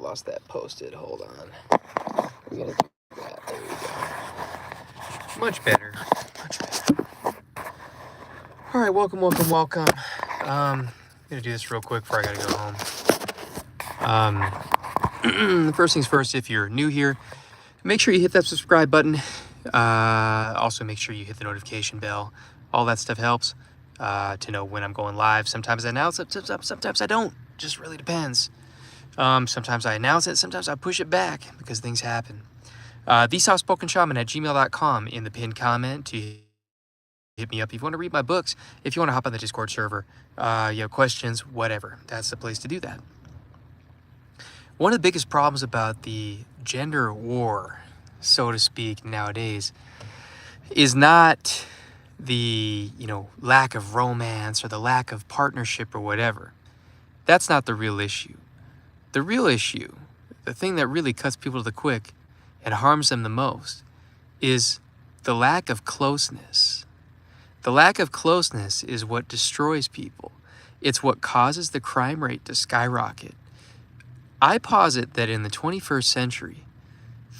lost that posted. Hold on. We're gonna do that. There we go. Much better. Much better. All right, welcome. I'm gonna do this real quick before I gotta go home. First things first, if you're new here, make sure you hit that subscribe button. Also, make sure you hit the notification bell. All that stuff helps to know when I'm going live. Sometimes I announce it, sometimes I don't. Just really depends. Sometimes I announce it, sometimes I push it back because things happen. TheSoftSpokenShaman@gmail.com in the pinned comment to hit me up if you want to read my books, if you want to hop on the Discord server, you have questions, whatever. That's the place to do that. One of the biggest problems about the gender war, so to speak, nowadays is not the, lack of romance or the lack of partnership or whatever. That's not the real issue. The real issue, the thing that really cuts people to the quick and harms them the most, is the lack of closeness. The lack of closeness is what destroys people. It's what causes the crime rate to skyrocket. I posit that in the 21st century,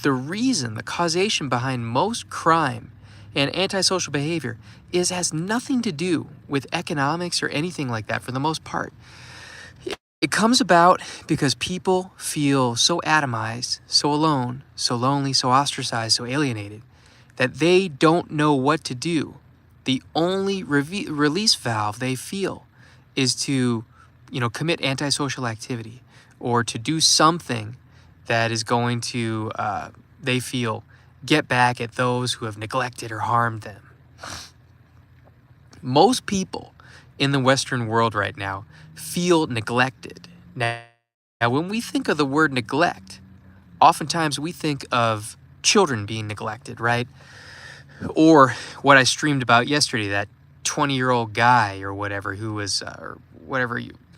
the causation behind most crime and antisocial behavior has nothing to do with economics or anything like that for the most part. It comes about because people feel so atomized, so alone, so lonely, so ostracized, so alienated, that they don't know what to do. The only release valve they feel is to, commit antisocial activity or to do something that is going to, they feel, get back at those who have neglected or harmed them. Most people in the Western world right now feel neglected. Now, when we think of the word neglect, oftentimes we think of children being neglected, right? Or what I streamed about yesterday, that 20-year-old guy or whatever who was,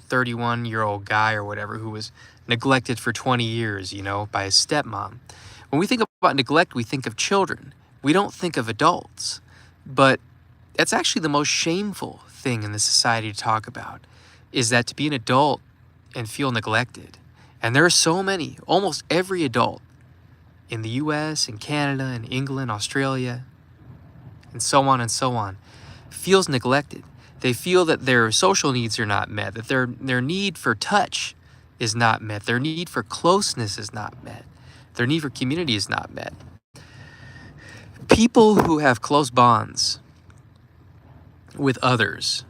31-year-old guy or whatever who was neglected for 20 years, by his stepmom. When we think about neglect, we think of children. We don't think of adults. But that's actually the most shameful thing in the society to talk about, is that to be an adult and feel neglected. And there are so many, almost every adult in the US and Canada and England, Australia, and so on, feels neglected. They feel that their social needs are not met, that their need for touch is not met, their need for closeness is not met, their need for community is not met. People who have close bonds with others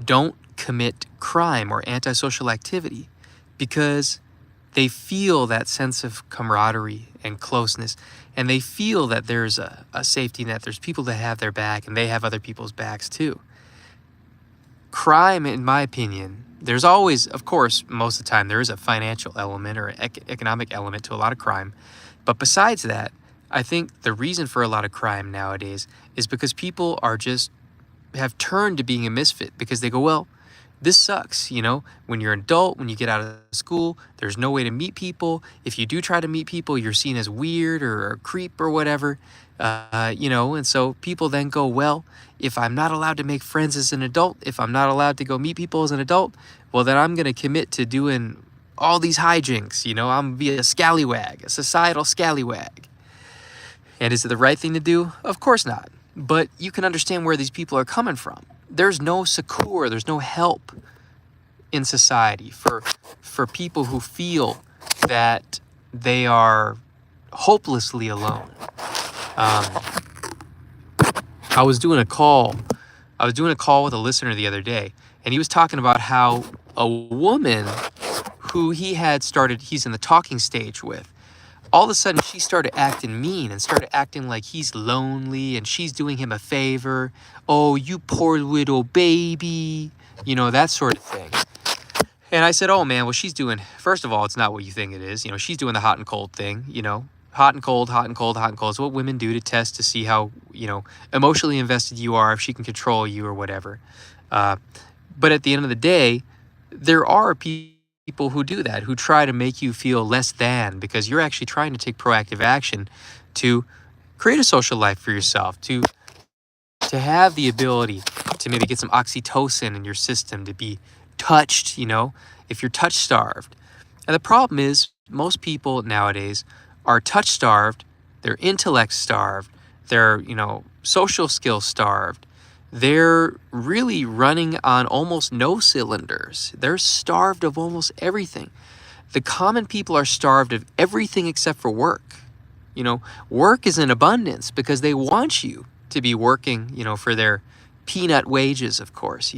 don't commit crime or antisocial activity because they feel that sense of camaraderie and closeness, and they feel that there's a safety net. There's people that have their back, and they have other people's backs too. Crime, in my opinion, there's always, of course, most of the time, there is a financial element or economic element to a lot of crime. But besides that, I think the reason for a lot of crime nowadays is because people have turned to being a misfit because they go, well, this sucks, when you're an adult, when you get out of school, there's no way to meet people. If you do try to meet people, you're seen as weird or a creep or whatever, and so people then go, well, if I'm not allowed to make friends as an adult, if I'm not allowed to go meet people as an adult, well, then I'm going to commit to doing all these hijinks, I'm going to be a scallywag, a societal scallywag. And is it the right thing to do? Of course not. But you can understand where these people are coming from. There's no succour, there's no help in society for people who feel that they are hopelessly alone. I was doing a call with a listener the other day, and he was talking about how a woman who he's in the talking stage with, all of a sudden she started acting mean and started acting like he's lonely and she's doing him a favor. Oh, you poor little baby, that sort of thing. And I said, oh man, well, first of all, it's not what you think it is. She's doing the hot and cold thing, hot and cold, hot and cold, hot and cold. It's what women do to test to see how, emotionally invested you are, if she can control you or whatever. But at the end of the day, there are people who do that, who try to make you feel less than because you're actually trying to take proactive action to create a social life for yourself, to have the ability to maybe get some oxytocin in your system, to be touched, if you're touch starved. And the problem is most people nowadays are touch starved, they're intellect starved, they're, social skill starved. They're really running on almost no cylinders. They're starved of almost everything. The common people are starved of everything except for work. Work is in abundance because they want you to be working, for their peanut wages, of course,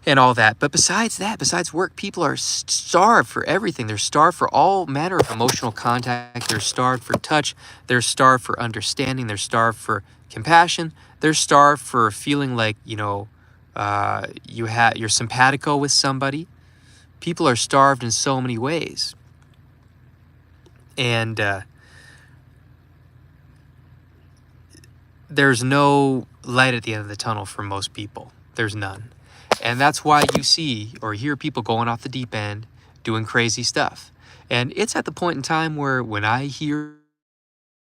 and all that. But besides that, besides work, people are starved for everything. They're starved for all manner of emotional contact. They're starved for touch. They're starved for understanding. They're starved for compassion. They're starved for feeling like, you're simpatico with somebody. People are starved in so many ways. And there's no light at the end of the tunnel for most people. There's none. And that's why you see or hear people going off the deep end, doing crazy stuff. And it's at the point in time where when I hear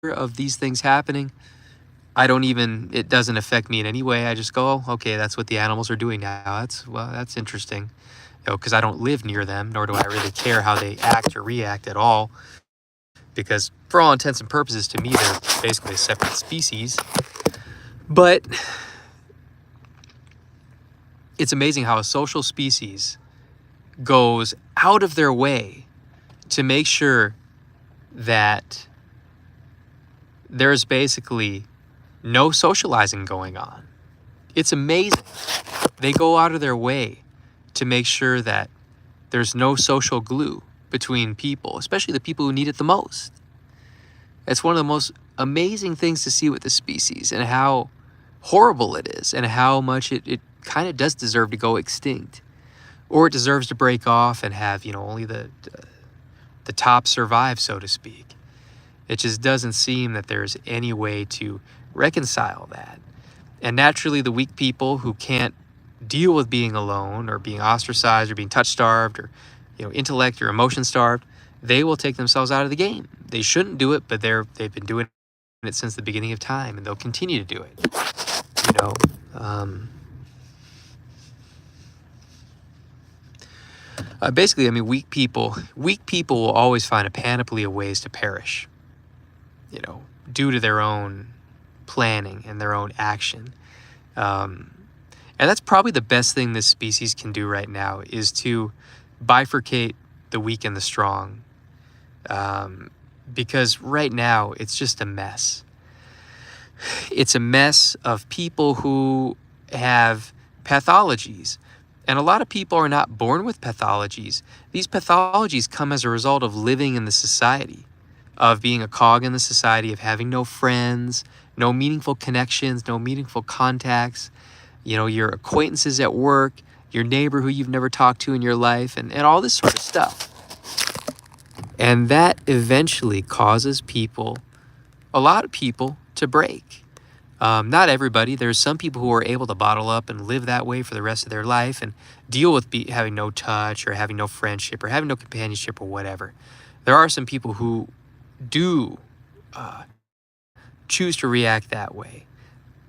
of these things happening, it doesn't affect me in any way. I just go, oh, okay, that's what the animals are doing now. That's interesting. Because I don't live near them, nor do I really care how they act or react at all. Because for all intents and purposes, to me, they're basically a separate species. But it's amazing how a social species goes out of their way to make sure that there's basically no socializing going on. It's amazing. They go out of their way to make sure that there's no social glue between people, especially the people who need it the most. It's one of the most amazing things to see with the species and how horrible it is and how much it kind of does deserve to go extinct, or it deserves to break off and have, only the top survive, so to speak. It just doesn't seem that there's any way to reconcile that. And naturally, the weak people who can't deal with being alone or being ostracized or being touch starved or, intellect or emotion starved, they will take themselves out of the game. They shouldn't do it, but they've been doing it since the beginning of time, and they'll continue to do it. Basically, weak people will always find a panoply of ways to perish, due to their own planning and their own action. And that's probably the best thing this species can do right now, is to bifurcate the weak and the strong. Because right now it's just a mess. It's a mess of people who have pathologies. And a lot of people are not born with pathologies. These pathologies come as a result of living in the society, of being a cog in the society, of having no friends, no meaningful connections, no meaningful contacts, your acquaintances at work, your neighbor who you've never talked to in your life, and all this sort of stuff. And that eventually causes a lot of people, to break. Not everybody. There's some people who are able to bottle up and live that way for the rest of their life and deal with having no touch or having no friendship or having no companionship or whatever. There are some people who do choose to react that way.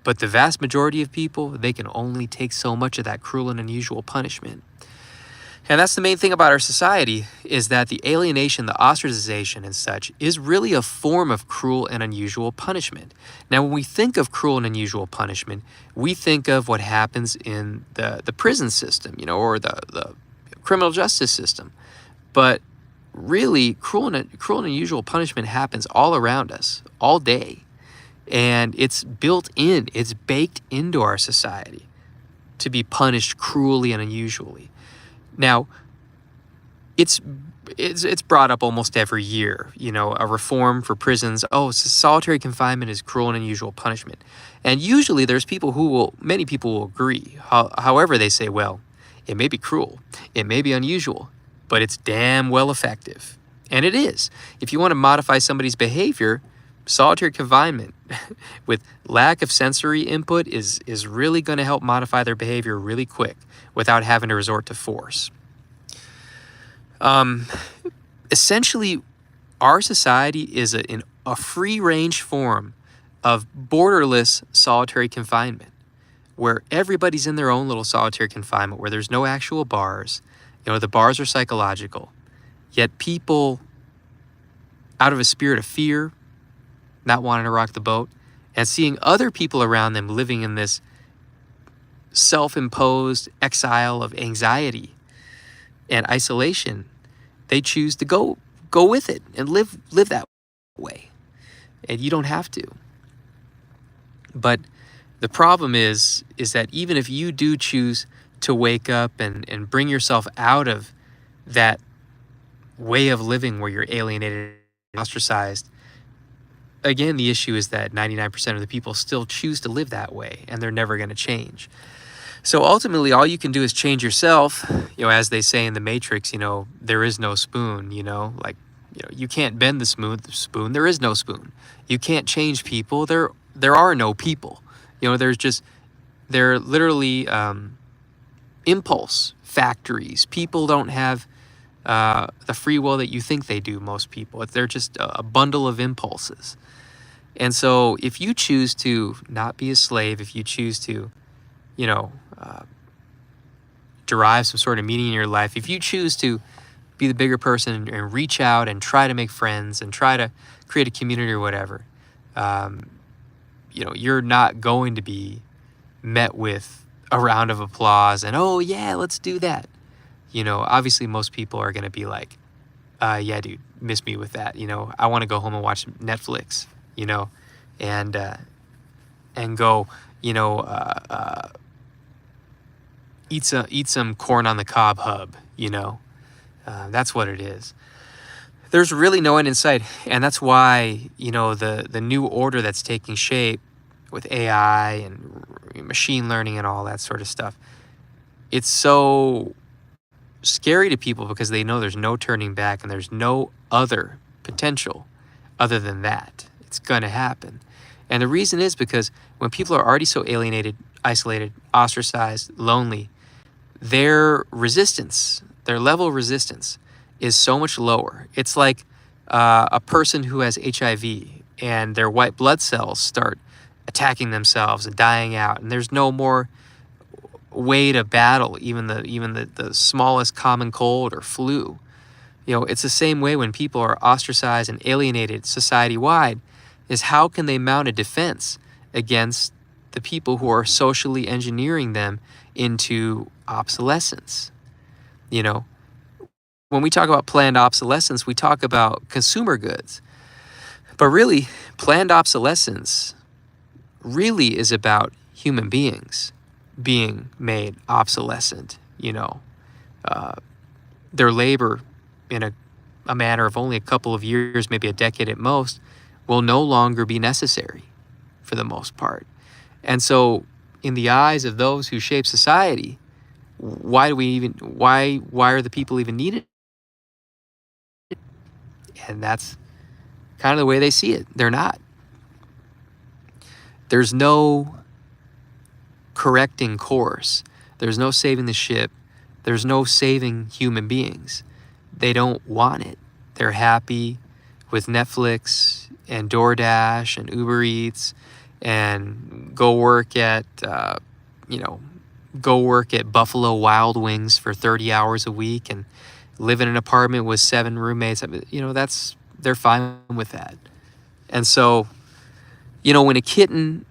But the vast majority of people, they can only take so much of that cruel and unusual punishment. And that's the main thing about our society, is that the alienation, the ostracization and such is really a form of cruel and unusual punishment. Now, when we think of cruel and unusual punishment, we think of what happens in the prison system, or the criminal justice system. But really, cruel and unusual punishment happens all around us, all day. And it's it's baked into our society to be punished cruelly and unusually. Now, it's brought up almost every year, a reform for prisons. Oh, solitary confinement is cruel and unusual punishment. And usually there's many people will agree. However, they say, well, it may be cruel, it may be unusual, but it's damn well effective. And it is. If you want to modify somebody's behavior, solitary confinement with lack of sensory input is really going to help modify their behavior really quick without having to resort to force. Essentially, our society is a free-range form of borderless solitary confinement, where everybody's in their own little solitary confinement, where there's no actual bars. The bars are psychological. Yet people out of a spirit of fear, not wanting to rock the boat, and seeing other people around them living in this self-imposed exile of anxiety and isolation, they choose to go with it and live that way. And you don't have to. But the problem is that even if you do choose to wake up and bring yourself out of that way of living where you're alienated and ostracized, again, the issue is that 99% of the people still choose to live that way, and they're never going to change. So ultimately, all you can do is change yourself. As they say in The Matrix, there is no spoon, you can't bend the spoon, there is no spoon. You can't change people, there are no people. They're literally impulse factories. People don't have the free will that you think they do, most people. They're just a bundle of impulses. And so if you choose to not be a slave, if you choose to, derive some sort of meaning in your life, if you choose to be the bigger person and reach out and try to make friends and try to create a community or whatever, you're not going to be met with a round of applause and, oh yeah, let's do that. Obviously most people are going to be like, yeah, dude, miss me with that. I want to go home and watch Netflix, and go, eat some corn on the cob hub, that's what it is. There's really no end in sight. And that's why, the new order that's taking shape with AI and machine learning and all that sort of stuff, it's so scary to people because they know there's no turning back and there's no other potential other than that. It's going to happen. And the reason is because when people are already so alienated, isolated, ostracized, lonely, their level of resistance is so much lower. It's like a person who has HIV and their white blood cells start attacking themselves and dying out, and there's no more way to battle even the smallest common cold or flu. It's the same way when people are ostracized and alienated society-wide, is how can they mount a defense against the people who are socially engineering them into obsolescence? When we talk about planned obsolescence, we talk about consumer goods. But really, planned obsolescence really is about human beings being made obsolescent. Their labor in a matter of only a couple of years, maybe a decade at most, will no longer be necessary for the most part. And so in the eyes of those who shape society, why are the people even needed? And that's kind of the way they see it. They're not. There's no correcting course. There's no saving the ship. There's no saving human beings. They don't want it. They're happy with Netflix and DoorDash and Uber Eats and go work at Buffalo Wild Wings for 30 hours a week and live in an apartment with 7 roommates. They're fine with that. And so, when a kitten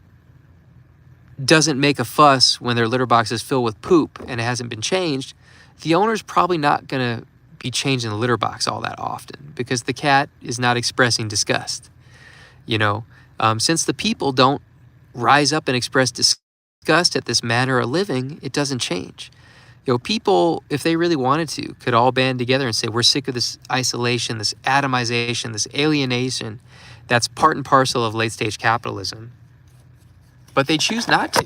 doesn't make a fuss when their litter box is filled with poop and it hasn't been changed, the owner's probably not going to be changing the litter box all that often because the cat is not expressing disgust. Since the people don't rise up and express disgust at this manner of living, it doesn't change. People, if they really wanted to, could all band together and say, we're sick of this isolation, this atomization, this alienation that's part and parcel of late-stage capitalism. But they choose not to.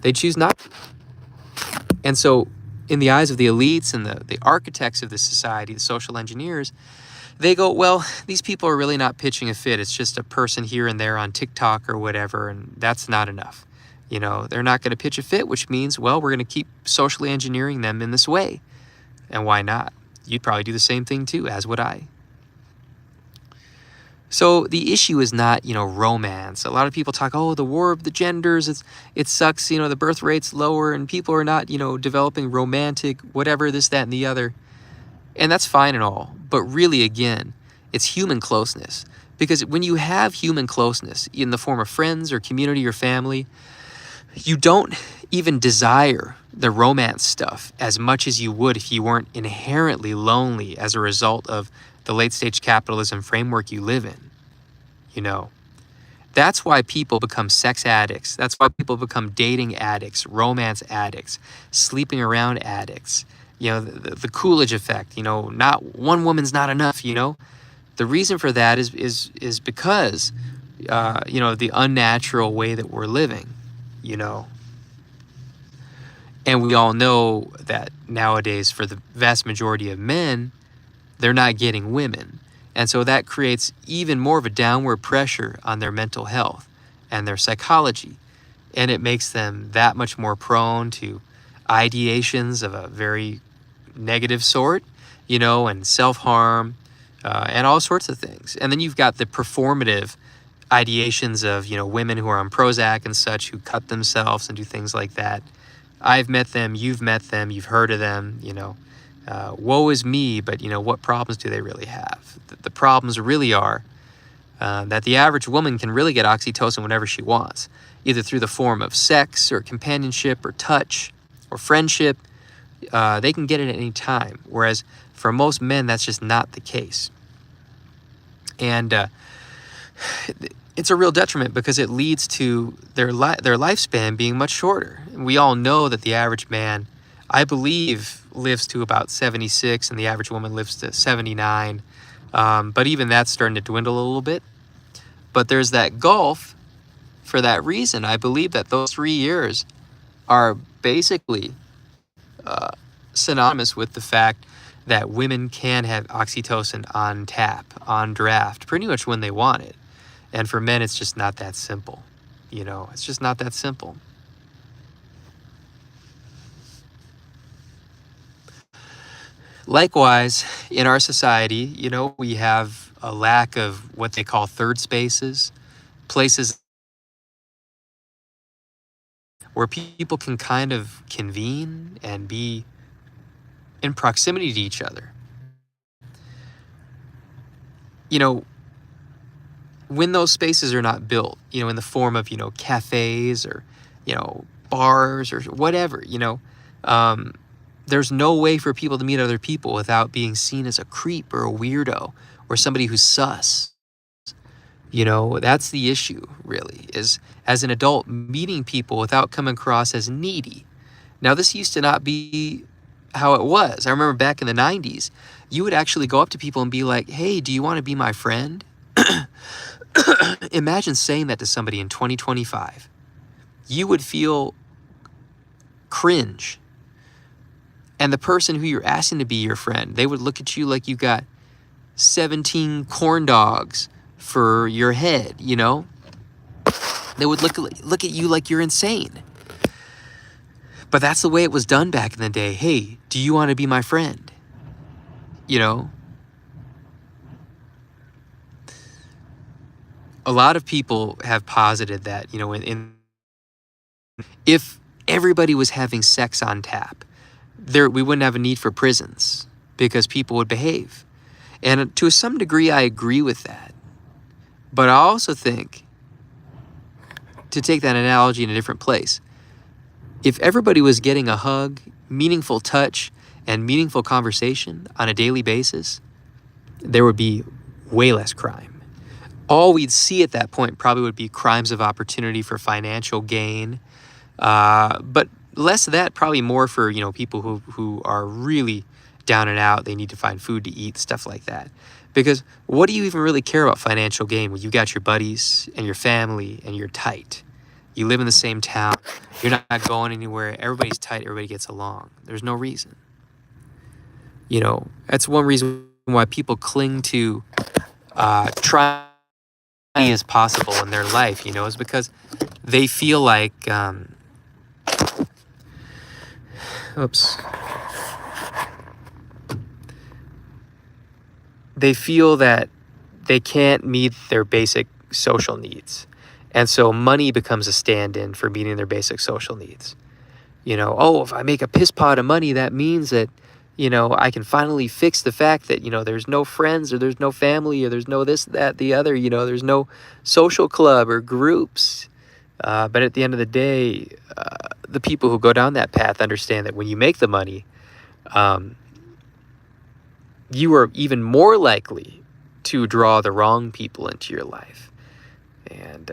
They choose not to. And so, in the eyes of the elites and the architects of this society, the social engineers, they go, well, these people are really not pitching a fit. It's just a person here and there on TikTok or whatever, and that's not enough. They're not going to pitch a fit, which means, well, we're going to keep socially engineering them in this way. And why not? You'd probably do the same thing too, as would I. So the issue is not, romance. A lot of people talk, the war of the genders, it sucks, the birth rate's lower and people are not, developing romantic, whatever, this, that, and the other. And that's fine and all. But really, again, It's human closeness. Because when you have human closeness in the form of friends or community or family, you don't even desire the romance stuff as much as you would if you weren't inherently lonely as a result of the late stage capitalism framework you live in. You know, that's why people become sex addicts. That's why people become dating addicts, romance addicts, sleeping around addicts. You know, the Coolidge effect, you know, not one woman's not enough, you know. The reason for that is because, you know, the unnatural way that we're living, you know. And we all know that nowadays, for the vast majority of men, they're not getting women. And so that creates even more of a downward pressure on their mental health and their psychology. And it makes them that much more prone to ideations of a very negative sort, you know, and self-harm, and all sorts of things. And then you've got the performative ideations of, you know, women who are on Prozac and such, who cut themselves and do things like that. I've met them, you've heard of them, you know. Woe is me, but, you know, what problems do they really have? The problems really are that the average woman can really get oxytocin whenever she wants, either through the form of sex or companionship or touch or friendship. They can get it at any time, whereas for most men, that's just not the case. And it's a real detriment because it leads to their lifespan being much shorter. We all know that the average man, I believe, lives to about 76, and the average woman lives to 79. But even that's starting to dwindle a little bit. But there's that gulf. For that reason, I believe that those 3 years are basically synonymous with the fact that women can have oxytocin on tap, on draft, pretty much when they want it. And for men, it's just not that simple. You know, it's just not that simple. Likewise, in our society, you know, we have a lack of what they call third spaces, places where people can kind of convene and be in proximity to each other. You know, when those spaces are not built, you know, in the form of, you know, cafes or, you know, bars or whatever, you know, there's no way for people to meet other people without being seen as a creep or a weirdo or somebody who's sus. You know, that's the issue, really, is as an adult meeting people without coming across as needy. Now, this used to not be how it was. I remember back in the 90s, you would actually go up to people and be like, hey, do you want to be my friend? Imagine saying that to somebody in 2025. You would feel cringe. And the person who you're asking to be your friend, they would look at you like you got 17 corn dogs for your head, you know? They would look at you like you're insane. But that's the way it was done back in the day. Hey, do you want to be my friend? You know? A lot of people have posited that, you know, if everybody was having sex on tap, we wouldn't have a need for prisons because people would behave. And to some degree, I agree with that. But I also think, to take that analogy in a different place, if everybody was getting a hug, meaningful touch, and meaningful conversation on a daily basis, there would be way less crime. All we'd see at that point probably would be crimes of opportunity for financial gain, but less of that, probably more for, you know, people who are really down and out. They need to find food to eat, stuff like that. Because what do you even really care about financial gain when you got your buddies and your family and you're tight? You live in the same town. You're not going anywhere. Everybody's tight. Everybody gets along. There's no reason. You know, that's one reason why people cling to trying as possible in their life, you know, is because they feel like, they feel that they can't meet their basic social needs. And so money becomes a stand-in for meeting their basic social needs. You know, oh, if I make a piss pot of money, that means that, I can finally fix the fact that, there's no friends or there's no family or there's no this, that, the other, there's no social club or groups. But at the end of the day, the people who go down that path understand that when you make the money, um, you are even more likely to draw the wrong people into your life. And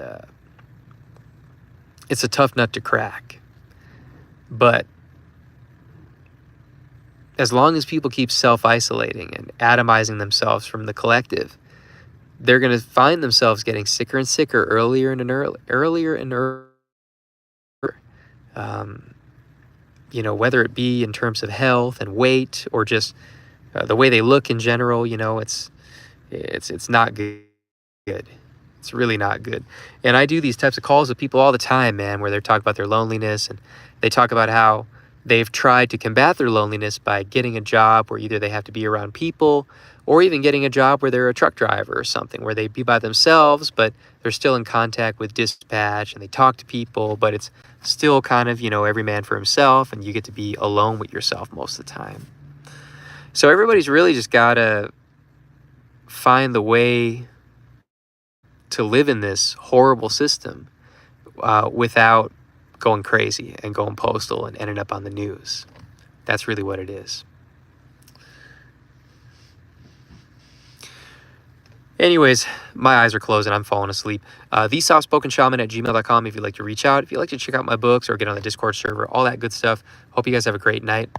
it's a tough nut to crack. But as long as people keep self-isolating and atomizing themselves from the collective, they're going to find themselves getting sicker and sicker earlier and earlier. Um, whether it be in terms of health and weight or just the way they look in general, it's not good. It's really not good. And I do these types of calls with people all the time, man, where they're talking about their loneliness, and they talk about how they've tried to combat their loneliness by getting a job where either they have to be around people or even getting a job where they're a truck driver or something, where they be by themselves, but they're still in contact with dispatch and they talk to people, but it's still kind of, every man for himself, and you get to be alone with yourself most of the time. So everybody's really just got to find the way to live in this horrible system without going crazy and going postal and ending up on the news. That's really what it is. Anyways, my eyes are closed and I'm falling asleep. TheSoftSpokenShaman@gmail.com if you'd like to reach out. If you'd like to check out my books or get on the Discord server, all that good stuff. Hope you guys have a great night.